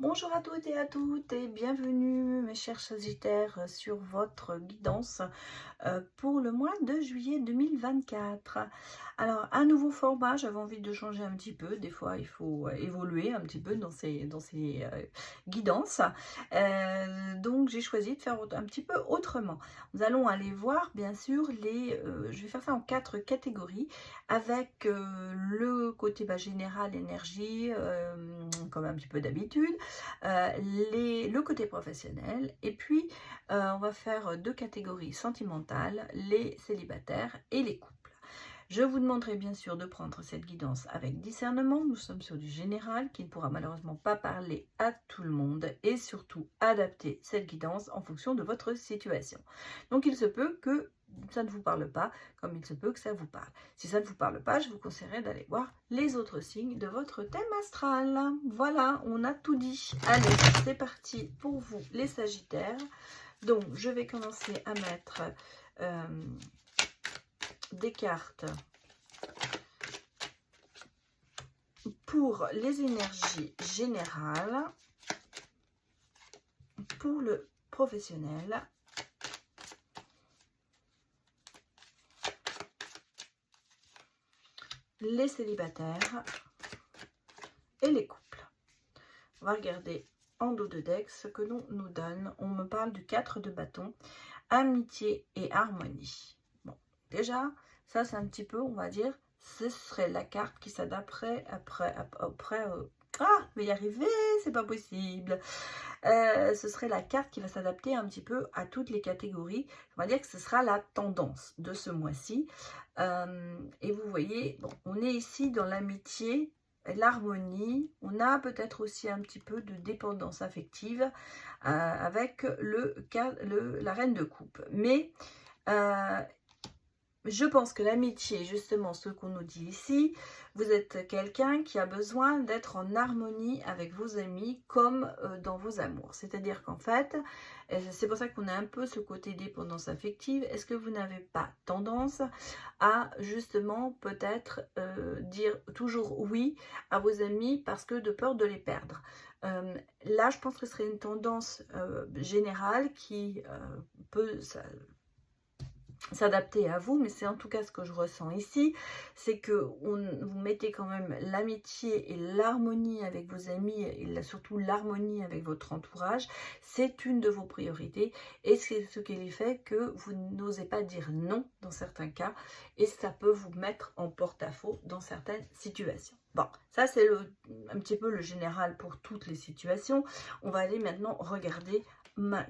Bonjour à toutes et à toutes et bienvenue mes chers Sagittaires sur votre guidance pour le mois de juillet 2024. Alors un nouveau format, j'avais envie de changer un petit peu, des fois il faut évoluer un petit peu dans ces guidances. Donc j'ai choisi de faire un petit peu autrement. Nous allons aller voir bien sûr je vais faire ça en 4 catégories avec le côté général, énergie, comme un petit peu d'habitude, le côté professionnel, et puis on va faire 2 catégories sentimentales, les célibataires et les couples. Je vous demanderai bien sûr de prendre cette guidance avec discernement. Nous sommes sur du général qui ne pourra malheureusement pas parler à tout le monde, et surtout adapter cette guidance en fonction de votre situation. Donc il se peut que ça ne vous parle pas, comme il se peut que ça vous parle. Si ça ne vous parle pas, je vous conseillerais d'aller voir les autres signes de votre thème astral. Voilà, on a tout dit. Allez, c'est parti pour vous les Sagittaires. Donc je vais commencer à mettre des cartes pour les énergies générales, pour le professionnel, les célibataires et les couples. On va regarder en dos de deck ce que l'on nous donne. On me parle du 4 de bâton, amitié et harmonie. Bon, déjà, ça c'est un petit peu, on va dire, ce serait la carte qui s'adapterait après ah, mais y arriver, c'est pas possible. Ce serait la carte qui va s'adapter un petit peu à toutes les catégories. On va dire que ce sera la tendance de ce mois-ci. Et vous voyez, bon, on est ici dans l'amitié, l'harmonie. On a peut-être aussi un petit peu de dépendance affective avec la reine de coupe. Mais je pense que l'amitié, justement, ce qu'on nous dit ici, vous êtes quelqu'un qui a besoin d'être en harmonie avec vos amis comme dans vos amours. C'est-à-dire qu'en fait, c'est pour ça qu'on a un peu ce côté dépendance affective. Est-ce que vous n'avez pas tendance à, justement, peut-être dire toujours oui à vos amis parce que de peur de les perdre? Là, je pense que ce serait une tendance générale qui peut s'adapter à vous, mais c'est en tout cas ce que je ressens ici, c'est que vous mettez quand même l'amitié et l'harmonie avec vos amis, et surtout l'harmonie avec votre entourage, c'est une de vos priorités, et c'est ce qui fait que vous n'osez pas dire non dans certains cas, et ça peut vous mettre en porte-à-faux dans certaines situations. Bon, ça c'est un petit peu le général pour toutes les situations. On va aller maintenant regarder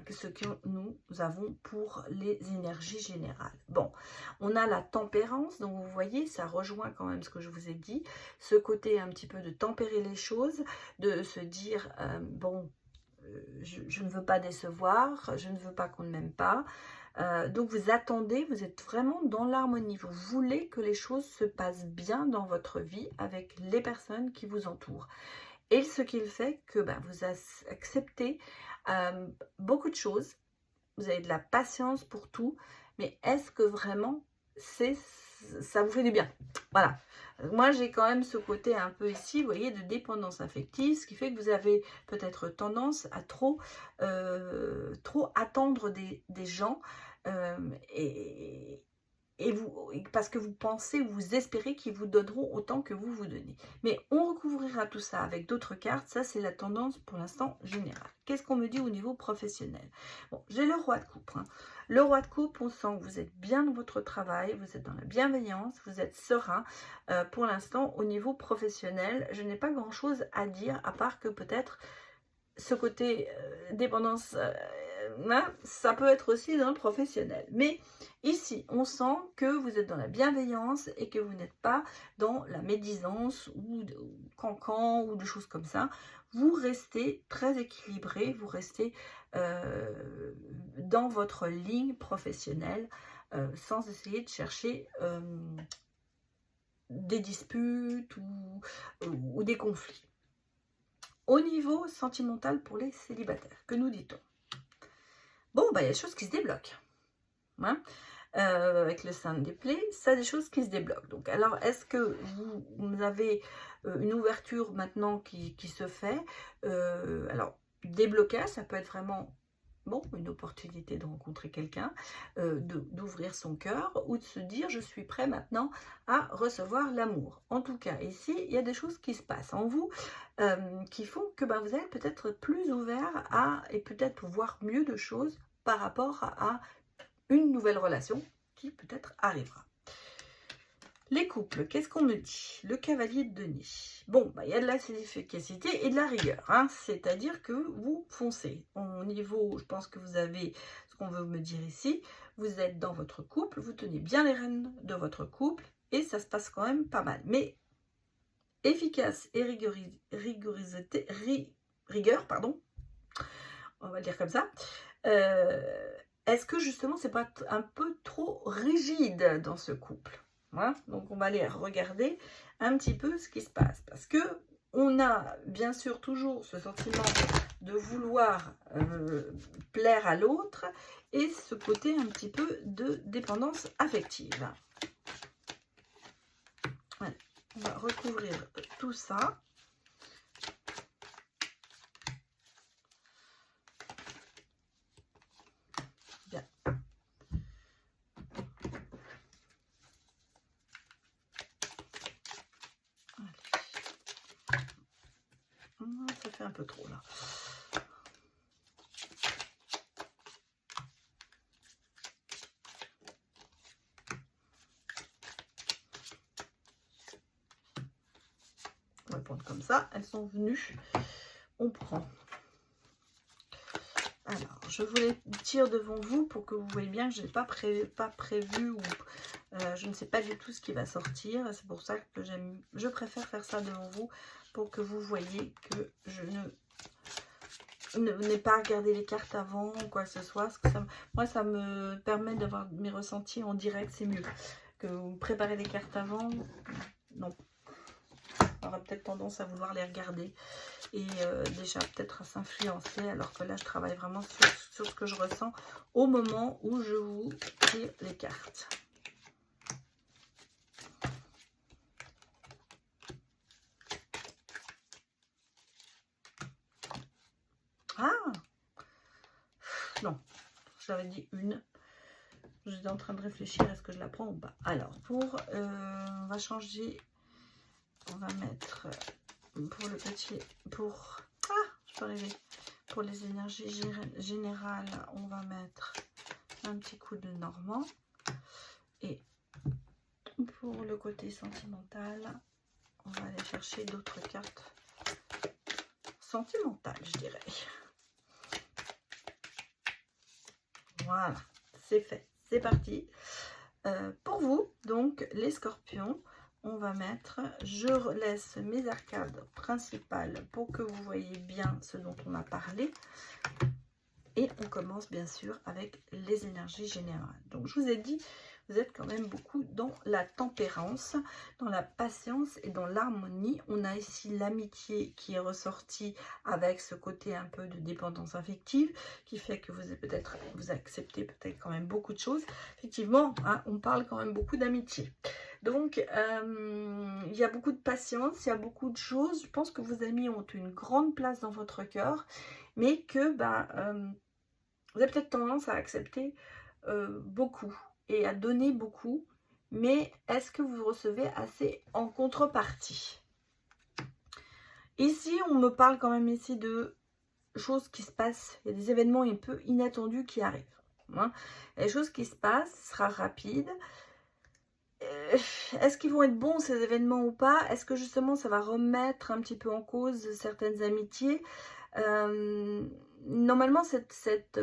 ce que nous avons pour les énergies générales. Bon, on a la tempérance, donc vous voyez, ça rejoint quand même ce que je vous ai dit, ce côté un petit peu de tempérer les choses, de se dire, bon, je ne veux pas décevoir, je ne veux pas qu'on ne m'aime pas. Donc vous attendez, vous êtes vraiment dans l'harmonie, vous voulez que les choses se passent bien dans votre vie avec les personnes qui vous entourent. Et ce qui fait que vous acceptez beaucoup de choses, vous avez de la patience pour tout, mais est-ce que vraiment ça vous fait du bien? Voilà. Moi, j'ai quand même ce côté un peu ici, vous voyez, de dépendance affective, ce qui fait que vous avez peut-être tendance à trop attendre des gens, et parce que vous pensez ou vous espérez qu'ils vous donneront autant que vous vous donnez. Mais on recouvrira tout ça avec d'autres cartes. Ça, c'est la tendance pour l'instant générale. Qu'est-ce qu'on me dit au niveau professionnel? Bon, j'ai le roi de coupe. Le roi de coupe, on sent que vous êtes bien dans votre travail, vous êtes dans la bienveillance, vous êtes serein. Pour l'instant, au niveau professionnel, je n'ai pas grand-chose à dire, à part que peut-être ce côté dépendance, ça peut être aussi dans le professionnel. Mais ici, on sent que vous êtes dans la bienveillance et que vous n'êtes pas dans la médisance ou cancan ou des choses comme ça. Vous restez très équilibré, vous restez dans votre ligne professionnelle sans essayer de chercher des disputes ou des conflits. Au niveau sentimental pour les célibataires, que nous dit-on? Bon, il y a des choses qui se débloquent. Hein, avec le sein des plaies, ça des choses qui se débloquent. Donc alors est-ce que vous avez une ouverture maintenant qui se fait? Alors déblocage, ça peut être vraiment bon, une opportunité de rencontrer quelqu'un, d'ouvrir son cœur ou de se dire je suis prêt maintenant à recevoir l'amour. En tout cas, ici, il y a des choses qui se passent en vous qui font que vous allez peut-être plus ouvert à et peut-être voir mieux de choses par rapport à une nouvelle relation qui peut-être arrivera. Les couples, qu'est-ce qu'on me dit? Le cavalier de denier. Bon, il y a de la efficacité et de la rigueur. Hein, c'est-à-dire que vous foncez. Au niveau, je pense que vous avez ce qu'on veut me dire ici. Vous êtes dans votre couple, vous tenez bien les rênes de votre couple et ça se passe quand même pas mal. Mais efficace et rigueur, pardon, on va le dire comme ça. Est-ce que justement, c'est pas un peu trop rigide dans ce couple? Voilà. Donc on va aller regarder un petit peu ce qui se passe. Parce que on a bien sûr toujours ce sentiment de vouloir plaire à l'autre et ce côté un petit peu de dépendance affective. Voilà. On va recouvrir tout ça. Bien. Ça fait un peu trop là. On va prendre comme ça. Elles sont venues. On prend. Alors, je vous les tire devant vous pour que vous voyez bien que je n'ai pas prévu ou je ne sais pas du tout ce qui va sortir. C'est pour ça que je préfère faire ça devant vous pour que vous voyez que je n'ai pas regardé les cartes avant ou quoi que ce soit. Parce que moi, ça me permet d'avoir mes ressentis en direct. C'est mieux que vous préparez les cartes avant. Non. On aura peut-être tendance à vouloir les regarder et déjà peut-être à s'influencer, alors que là je travaille vraiment sur ce que je ressens au moment où je vous tire les cartes. Ah non, j'avais dit une. J'étais en train de réfléchir, est-ce que je la prends ou pas? Alors, on va changer, on va mettre pour le petit, je peux arriver. Pour les énergies générales, on va mettre un petit coup de Normand. Et pour le côté sentimental, on va aller chercher d'autres cartes sentimentales, je dirais. Voilà, c'est fait, c'est parti. Pour vous, donc, les scorpions, on va mettre, je laisse mes arcades principales pour que vous voyez bien ce dont on a parlé. Et on commence bien sûr avec les énergies générales. Donc je vous ai dit, vous êtes quand même beaucoup dans la tempérance, dans la patience et dans l'harmonie. On a ici l'amitié qui est ressortie avec ce côté un peu de dépendance affective, qui fait que vous acceptez peut-être quand même beaucoup de choses. Effectivement, hein, on parle quand même beaucoup d'amitié. Donc, il y a beaucoup de patience, il y a beaucoup de choses. Je pense que vos amis ont une grande place dans votre cœur, mais que vous avez peut-être tendance à accepter beaucoup et à donner beaucoup, mais est-ce que vous recevez assez en contrepartie? Ici, on me parle quand même ici de choses qui se passent, il y a des événements un peu inattendus qui arrivent. Hein. Les choses qui se passent, ce sera rapide. Est-ce qu'ils vont être bons ces événements ou pas? Est-ce que justement ça va remettre un petit peu en cause certaines amitiés? Normalement, cette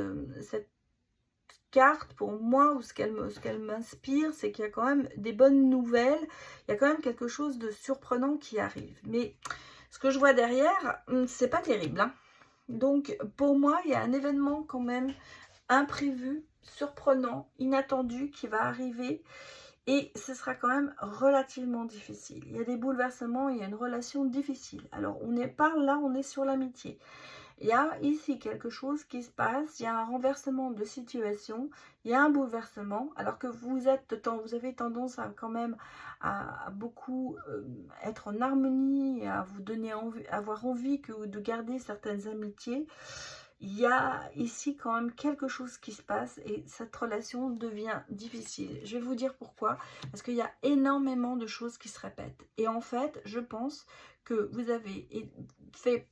carte, pour moi, ou ce qu'elle m'inspire, c'est qu'il y a quand même des bonnes nouvelles, il y a quand même quelque chose de surprenant qui arrive. Mais ce que je vois derrière, c'est pas terrible. Hein. Donc, pour moi, il y a un événement quand même imprévu, surprenant, inattendu qui va arriver. Et ce sera quand même relativement difficile. Il y a des bouleversements, il y a une relation difficile. Alors, on n'est pas là, on est sur l'amitié. Il y a ici quelque chose qui se passe, il y a un renversement de situation, il y a un bouleversement, alors que vous avez tendance à quand même à beaucoup être en harmonie, à vous donner envie, avoir envie de garder certaines amitiés. Il y a ici quand même quelque chose qui se passe et cette relation devient difficile. Je vais vous dire pourquoi. Parce qu'il y a énormément de choses qui se répètent. Et en fait, je pense que vous avez fait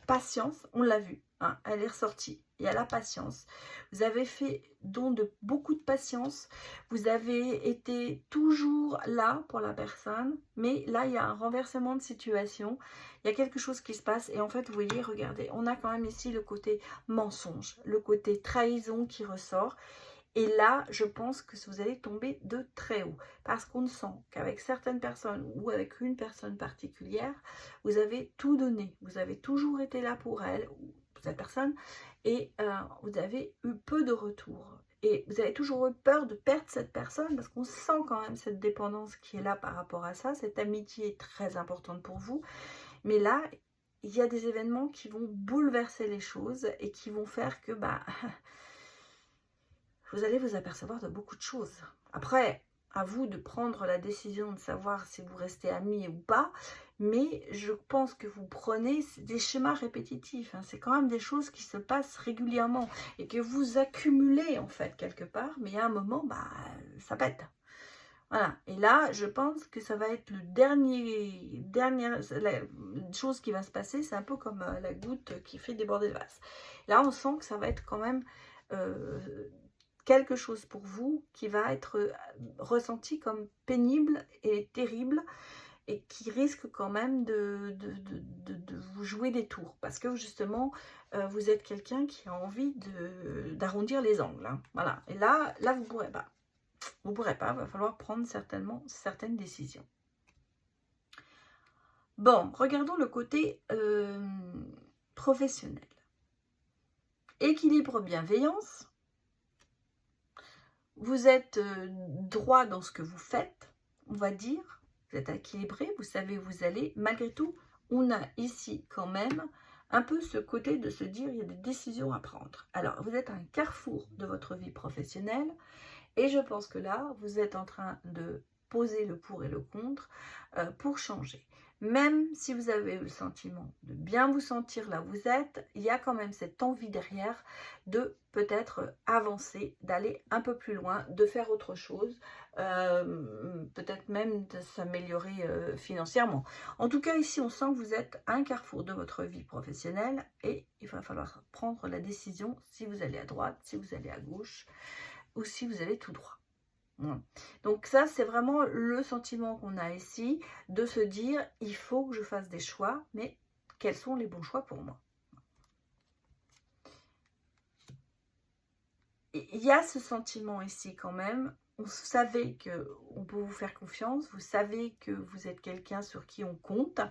patience, on l'a vu, hein, elle est ressortie. Il y a la patience. Vous avez fait don de beaucoup de patience. Vous avez été toujours là pour la personne. Mais là, il y a un renversement de situation. Il y a quelque chose qui se passe. Et en fait, vous voyez, regardez, on a quand même ici le côté mensonge, le côté trahison qui ressort. Et là, je pense que vous allez tomber de très haut. Parce qu'on sent qu'avec certaines personnes ou avec une personne particulière, vous avez tout donné. Vous avez toujours été là pour elle, ou cette personne, et vous avez eu peu de retour. Et vous avez toujours eu peur de perdre cette personne parce qu'on sent quand même cette dépendance qui est là par rapport à ça. Cette amitié est très importante pour vous. Mais là, il y a des événements qui vont bouleverser les choses et qui vont faire que vous allez vous apercevoir de beaucoup de choses. Après, à vous de prendre la décision de savoir si vous restez amis ou pas, mais je pense que vous prenez des schémas répétitifs. Hein. C'est quand même des choses qui se passent régulièrement et que vous accumulez en fait quelque part, mais à un moment, ça pète. Voilà, et là, je pense que ça va être dernière la chose qui va se passer, c'est un peu comme la goutte qui fait déborder le vase. Là, on sent que ça va être quand même quelque chose pour vous qui va être ressenti comme pénible et terrible et qui risque quand même de vous jouer des tours parce que justement vous êtes quelqu'un qui a envie d'arrondir les angles, hein. Voilà, et là vous pourrez pas, il va falloir prendre certainement certaines décisions. Bon, regardons le côté professionnel. Équilibre, bienveillance. Vous êtes droit dans ce que vous faites, on va dire. Vous êtes équilibré, vous savez où vous allez. Malgré tout, on a ici quand même un peu ce côté de se dire il y a des décisions à prendre. Alors, vous êtes à un carrefour de votre vie professionnelle et je pense que là, vous êtes en train de poser le pour et le contre pour changer. Même si vous avez eu le sentiment de bien vous sentir là où vous êtes, il y a quand même cette envie derrière de peut-être avancer, d'aller un peu plus loin, de faire autre chose, peut-être même de s'améliorer financièrement. En tout cas, ici, on sent que vous êtes à un carrefour de votre vie professionnelle et il va falloir prendre la décision si vous allez à droite, si vous allez à gauche ou si vous allez tout droit. Donc ça, c'est vraiment le sentiment qu'on a ici, de se dire, il faut que je fasse des choix, mais quels sont les bons choix pour moi? Il y a ce sentiment ici quand même, vous savez qu'on peut vous faire confiance, vous savez que vous êtes quelqu'un sur qui on compte,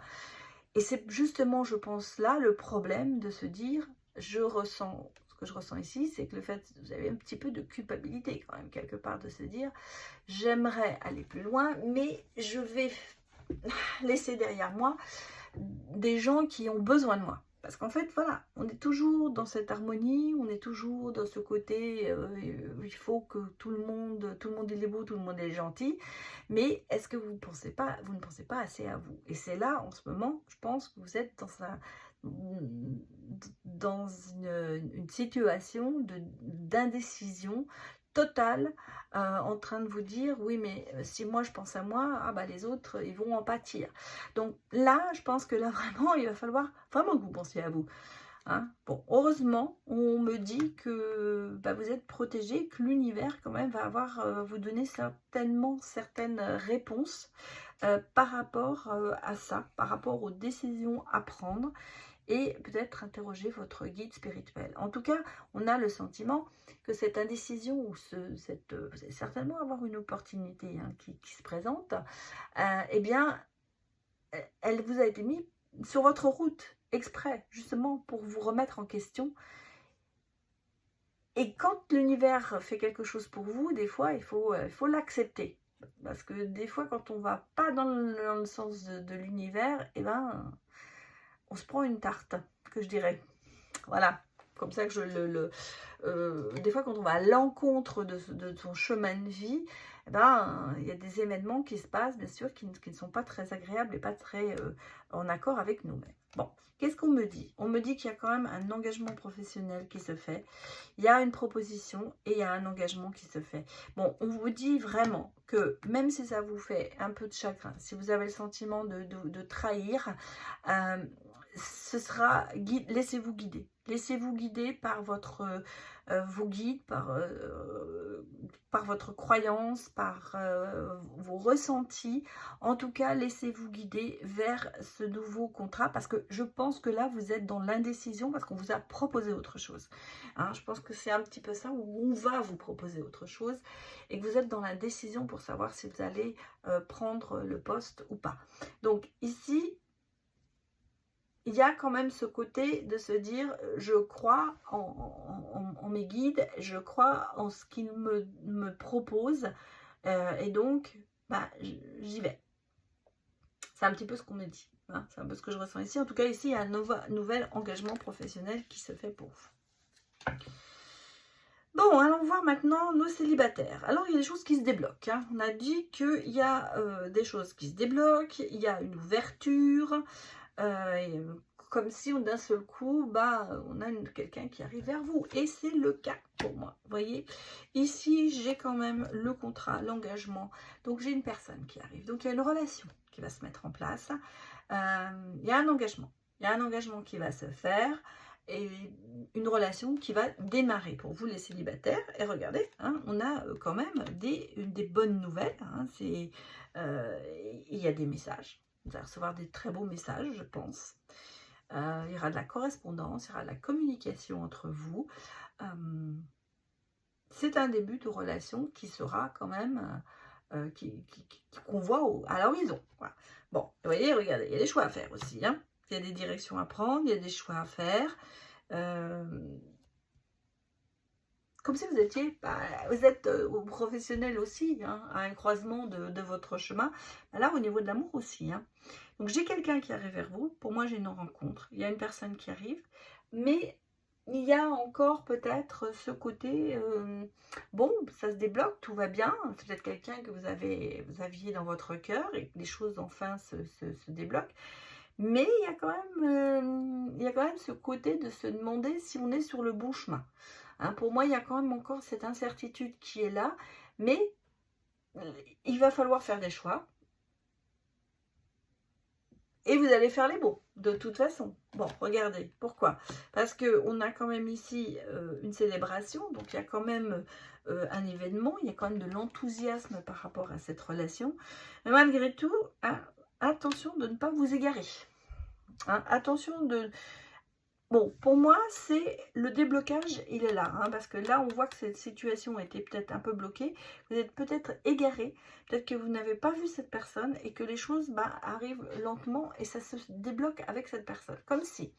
et c'est justement, je pense, là, le problème de se dire, je ressens... Ce que je ressens ici, c'est que le fait, vous avez un petit peu de culpabilité quand même, quelque part, de se dire, j'aimerais aller plus loin, mais je vais laisser derrière moi des gens qui ont besoin de moi. Parce qu'en fait, voilà, on est toujours dans cette harmonie, on est toujours dans ce côté, il faut que tout le monde est beau, tout le monde est gentil. Mais est-ce que vous ne pensez pas assez à vous? Et c'est là, en ce moment, je pense que vous êtes dans une situation d'indécision totale, en train de vous dire, oui, mais si moi je pense à moi, les autres, ils vont en pâtir. Donc là, je pense que là, vraiment, il va falloir vraiment que vous pensiez à vous. Hein. Bon, heureusement, on me dit que vous êtes protégé, que l'univers quand même va vous donner certainement certaines réponses par rapport à ça, par rapport aux décisions à prendre et peut-être interroger votre guide spirituel. En tout cas, on a le sentiment que cette indécision ou vous allez certainement avoir une opportunité qui se présente, eh bien, elle vous a été mise sur votre route exprès, justement pour vous remettre en question. Et quand l'univers fait quelque chose pour vous, des fois, il faut l'accepter. Parce que des fois, quand on ne va pas dans le sens de l'univers, on se prend une tarte, que je dirais. Voilà, comme ça que je des fois, quand on va à l'encontre de son chemin de vie, eh ben, il y a des événements qui se passent, bien sûr, qui ne sont pas très agréables et pas très en accord avec nous-mêmes. Bon, qu'est-ce qu'on me dit? On me dit qu'il y a quand même un engagement professionnel qui se fait. Il y a une proposition et il y a un engagement qui se fait. Bon, on vous dit vraiment que même si ça vous fait un peu de chagrin, si vous avez le sentiment de trahir, ce sera, laissez-vous guider. Laissez-vous guider par vos guides, par votre croyance, par vos ressentis. En tout cas, laissez-vous guider vers ce nouveau contrat parce que je pense que là, vous êtes dans l'indécision parce qu'on vous a proposé autre chose. Hein, je pense que c'est un petit peu ça où on va vous proposer autre chose et que vous êtes dans l'indécision pour savoir si vous allez prendre le poste ou pas. Donc ici, il y a quand même ce côté de se dire, je crois en mes guides, je crois en ce qu'ils me proposent, et donc, bah, j'y vais. C'est un petit peu ce qu'on me dit, hein, c'est un peu ce que je ressens ici. En tout cas, ici, il y a un nouvel engagement professionnel qui se fait pour vous. Bon, allons voir maintenant nos célibataires. Alors, il y a des choses qui se débloquent. Hein. On a dit qu'il y a des choses qui se débloquent, il y a une ouverture, comme si d'un seul coup, bah, on a quelqu'un qui arrive vers vous. Et c'est le cas pour moi. Vous voyez, ici, j'ai quand même le contrat, l'engagement. Donc, j'ai une personne qui arrive. Donc, il y a une relation qui va se mettre en place. Il y a un engagement. Il y a un engagement qui va se faire. Et une relation qui va démarrer pour vous les célibataires. Et regardez, hein, on a quand même des bonnes nouvelles. Hein, il y a des messages. Vous allez recevoir des très beaux messages, je pense. Il y aura de la correspondance, il y aura de la communication entre vous. C'est un début de relation qui sera quand même, qu'on voit à l'horizon. Voilà. Bon, vous voyez, regardez, il y a des choix à faire aussi. Hein. Il y a des directions à prendre, il y a des choix à faire. Comme si vous étiez, bah, vous êtes professionnel aussi, hein, à un croisement de votre chemin. Bah, là, au niveau de l'amour aussi. Hein. Donc, j'ai quelqu'un qui arrive vers vous. Pour moi, j'ai une rencontre. Il y a une personne qui arrive. Mais il y a encore peut-être ce côté, bon, ça se débloque, tout va bien. C'est peut-être quelqu'un que vous aviez dans votre cœur et que les choses enfin se débloquent. Mais il y a quand même ce côté de se demander si on est sur le bon chemin. Hein, pour moi, il y a quand même encore cette incertitude qui est là, mais il va falloir faire des choix. Et vous allez faire les bons, de toute façon. Bon, regardez, pourquoi? Parce qu'on a quand même ici une célébration, donc il y a quand même un événement, il y a quand même de l'enthousiasme par rapport à cette relation. Mais malgré tout, hein, attention de ne pas vous égarer. Hein, attention de... Bon, pour moi, c'est le déblocage, il est là. Hein, parce que là, on voit que cette situation était peut-être un peu bloquée. Vous êtes peut-être égaré. Peut-être que vous n'avez pas vu cette personne et que les choses arrivent lentement et ça se débloque avec cette personne. Comme si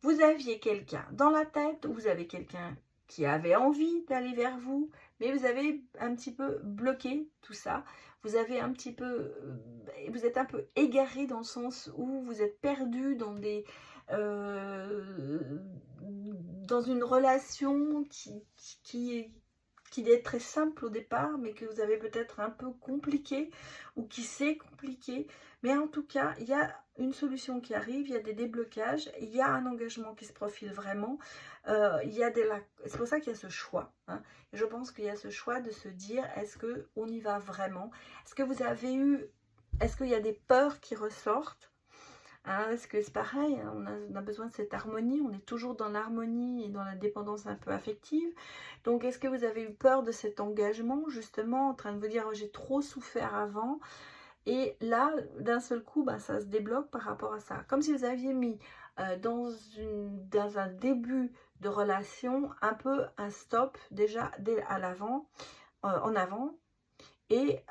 vous aviez quelqu'un dans la tête, ou vous avez quelqu'un qui avait envie d'aller vers vous, mais vous avez un petit peu bloqué tout ça. Vous avez un petit peu... vous êtes un peu égaré dans le sens où vous êtes perdu dans des... dans une relation qui est très simple au départ, mais que vous avez peut-être un peu compliqué, ou qui s'est compliqué. Mais en tout cas, il y a une solution qui arrive, il y a des déblocages, il y a un engagement qui se profile vraiment. C'est pour ça qu'il y a ce choix. Hein. Et je pense qu'il y a ce choix de se dire, est-ce qu'on y va vraiment? Est-ce que vous avez eu... Est-ce qu'il y a des peurs qui ressortent? Hein, parce que c'est pareil, hein, on a besoin de cette harmonie, on est toujours dans l'harmonie et dans la dépendance un peu affective. Donc, est-ce que vous avez eu peur de cet engagement, justement, en train de vous dire, oh, j'ai trop souffert avant? Et là, d'un seul coup, ça se débloque par rapport à ça. Comme si vous aviez mis dans un début de relation un peu un stop, déjà en avant. Et,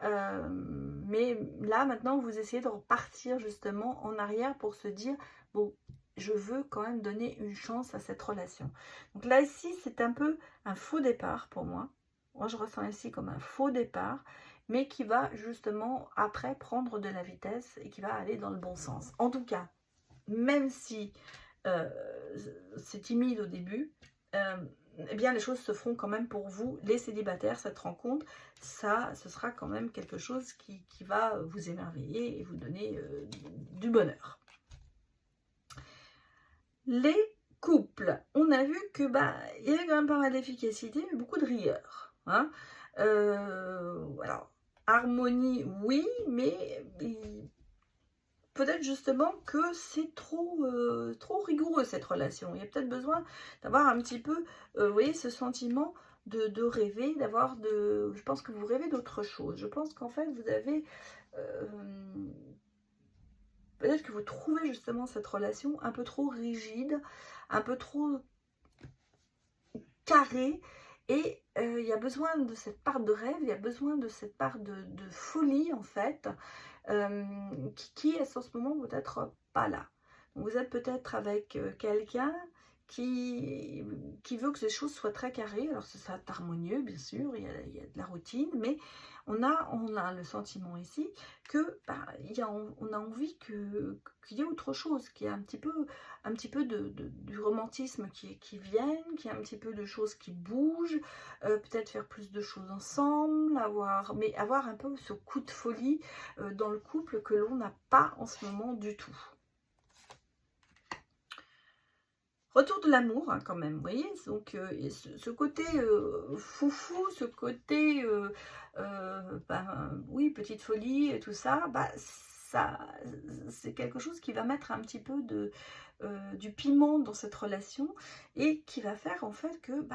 mais là, maintenant, vous essayez de repartir justement en arrière pour se dire, bon, je veux quand même donner une chance à cette relation. Donc là, ici, c'est un peu un faux départ pour moi. Moi, je ressens ici comme un faux départ, mais qui va justement après prendre de la vitesse et qui va aller dans le bon sens. En tout cas, même si c'est timide au début, eh bien les choses se feront quand même pour vous, les célibataires. Cette rencontre, ça, ce sera quand même quelque chose qui va vous émerveiller et vous donner du bonheur. Les couples, on a vu que il y avait quand même pas mal d'efficacité, mais beaucoup de rigueur. Hein. Alors, harmonie, oui, mais peut-être justement que c'est trop rigoureux cette relation. Il y a peut-être besoin d'avoir un petit peu, vous voyez, ce sentiment de rêver, je pense que vous rêvez d'autre chose. Je pense qu'en fait, vous avez... peut-être que vous trouvez justement cette relation un peu trop rigide, un peu trop carrée, et il y a besoin de cette part de rêve, il y a besoin de cette part de folie en fait, qui est en ce moment peut-être pas là. Donc, vous êtes peut-être avec quelqu'un qui veut que les choses soient très carrées. Alors c'est ça, harmonieux bien sûr, il y a de la routine, mais on a le sentiment ici que on a envie qu'il y ait autre chose, qu'il y ait un petit peu du romantisme qui vienne, qu'il y ait un petit peu de choses qui bougent, peut-être faire plus de choses ensemble, avoir un peu ce coup de folie dans le couple que l'on n'a pas en ce moment du tout. Retour de l'amour, hein, quand même, vous voyez, donc ce côté foufou, ce côté, oui, petite folie et tout ça, ça c'est quelque chose qui va mettre un petit peu du piment dans cette relation et qui va faire en fait que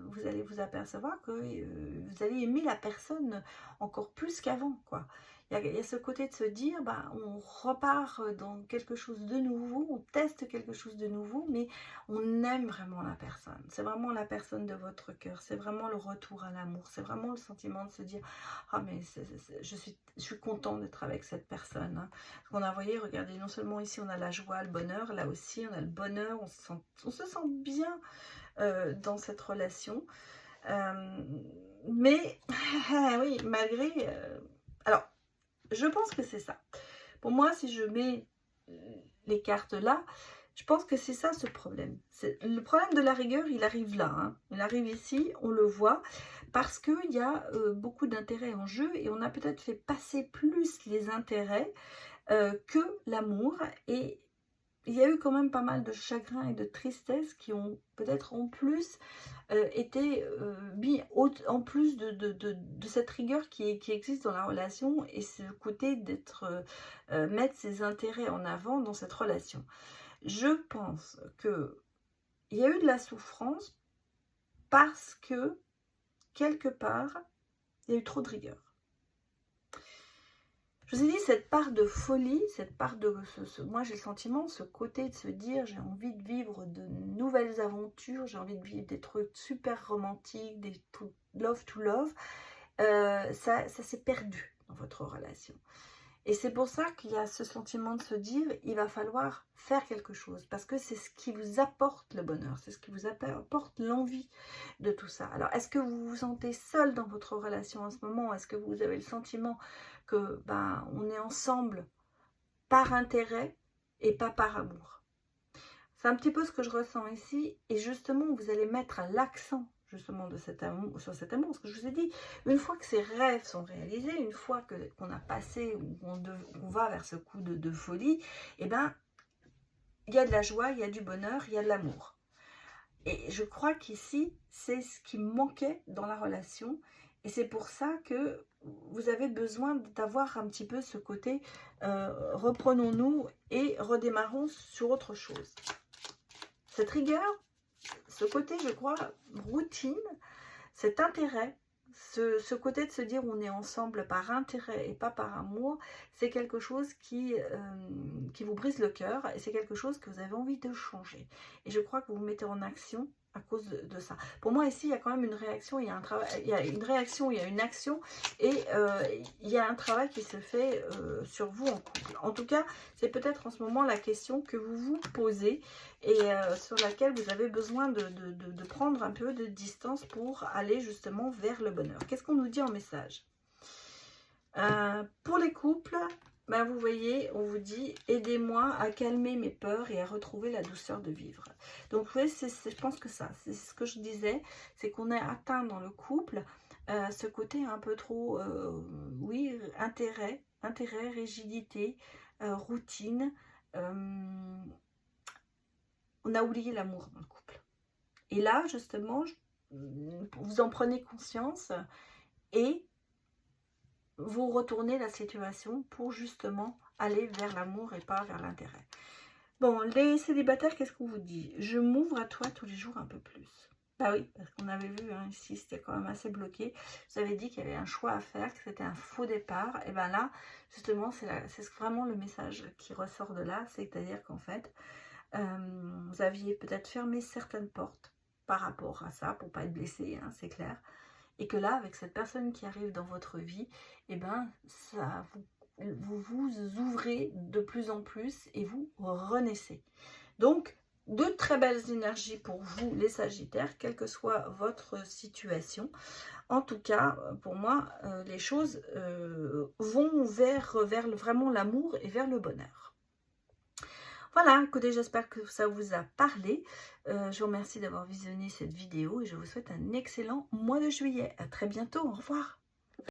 vous allez vous apercevoir que vous allez aimer la personne encore plus qu'avant, quoi. Il y a ce côté de se dire, on repart dans quelque chose de nouveau, on teste quelque chose de nouveau, mais on aime vraiment la personne. C'est vraiment la personne de votre cœur, c'est vraiment le retour à l'amour, c'est vraiment le sentiment de se dire, ah mais je suis content d'être avec cette personne. Hein. Parce qu'on a, vous voyez, regardez, non seulement ici on a la joie, le bonheur, là aussi on a le bonheur, on se sent bien dans cette relation. Mais oui, malgré... alors, je pense que c'est ça. Pour moi, si je mets les cartes là, je pense que c'est ça ce problème. Le problème de la rigueur, il arrive là. Hein. Il arrive ici, on le voit, parce qu'il y a beaucoup d'intérêts en jeu et on a peut-être fait passer plus les intérêts que l'amour. Et il y a eu quand même pas mal de chagrin et de tristesse qui ont peut-être en plus été mis en plus de cette rigueur qui existe dans la relation et ce côté d'être mettre ses intérêts en avant dans cette relation. Je pense que il y a eu de la souffrance parce que quelque part il y a eu trop de rigueur. Je vous ai dit, cette part de folie, cette part de... moi, j'ai le sentiment, ce côté de se dire, j'ai envie de vivre de nouvelles aventures, j'ai envie de vivre des trucs super romantiques, des trucs love to love, ça s'est perdu dans votre relation. Et c'est pour ça qu'il y a ce sentiment de se dire, il va falloir faire quelque chose, parce que c'est ce qui vous apporte le bonheur, c'est ce qui vous apporte l'envie de tout ça. Alors, est-ce que vous vous sentez seul dans votre relation en ce moment? Est-ce que vous avez le sentiment que on est ensemble par intérêt et pas par amour? C'est un petit peu ce que je ressens ici, et justement, vous allez mettre l'accent justement de cet amour, sur cet amour, parce que je vous ai dit, une fois que ces rêves sont réalisés, une fois qu'on a passé, on va vers ce coup de folie, et il y a de la joie, il y a du bonheur, il y a de l'amour. Et je crois qu'ici, c'est ce qui manquait dans la relation, et c'est pour ça que vous avez besoin d'avoir un petit peu ce côté, reprenons-nous et redémarrons sur autre chose. Cette rigueur, ce côté, je crois, routine, cet intérêt, ce côté de se dire on est ensemble par intérêt et pas par amour, c'est quelque chose qui vous brise le cœur et c'est quelque chose que vous avez envie de changer. Et je crois que vous vous mettez en action à cause de ça. Pour moi, ici, il y a quand même une réaction, il y a un travail, il y a une réaction, il y a une action et il y a un travail qui se fait sur vous en couple. En tout cas, c'est peut-être en ce moment la question que vous vous posez et sur laquelle vous avez besoin de prendre un peu de distance pour aller justement vers le bonheur. Qu'est-ce qu'on nous dit en message? Pour les couples, ben vous voyez, on vous dit, aidez-moi à calmer mes peurs et à retrouver la douceur de vivre. Donc, vous voyez, je pense que ça, c'est ce que je disais, c'est qu'on est atteint dans le couple, ce côté un peu trop, oui, intérêt, rigidité, routine. On a oublié l'amour dans le couple. Et là, justement, vous en prenez conscience et vous retournez la situation pour justement aller vers l'amour et pas vers l'intérêt. Bon, les célibataires, qu'est-ce qu'on vous dit? Je m'ouvre à toi tous les jours un peu plus. Bah oui, parce qu'on avait vu, hein, ici, c'était quand même assez bloqué. Vous avez dit qu'il y avait un choix à faire, que c'était un faux départ. Et bien là, justement, c'est vraiment le message qui ressort de là. C'est-à-dire qu'en fait, vous aviez peut-être fermé certaines portes par rapport à ça, pour pas être blessé, hein, c'est clair. Et que là, avec cette personne qui arrive dans votre vie, et ben, ça vous ouvrez de plus en plus et vous renaissez. Donc, de très belles énergies pour vous, les Sagittaires, quelle que soit votre situation. En tout cas, pour moi, les choses vont vers vraiment l'amour et vers le bonheur. Voilà, écoutez, j'espère que ça vous a parlé. Je vous remercie d'avoir visionné cette vidéo et je vous souhaite un excellent mois de juillet. À très bientôt, au revoir.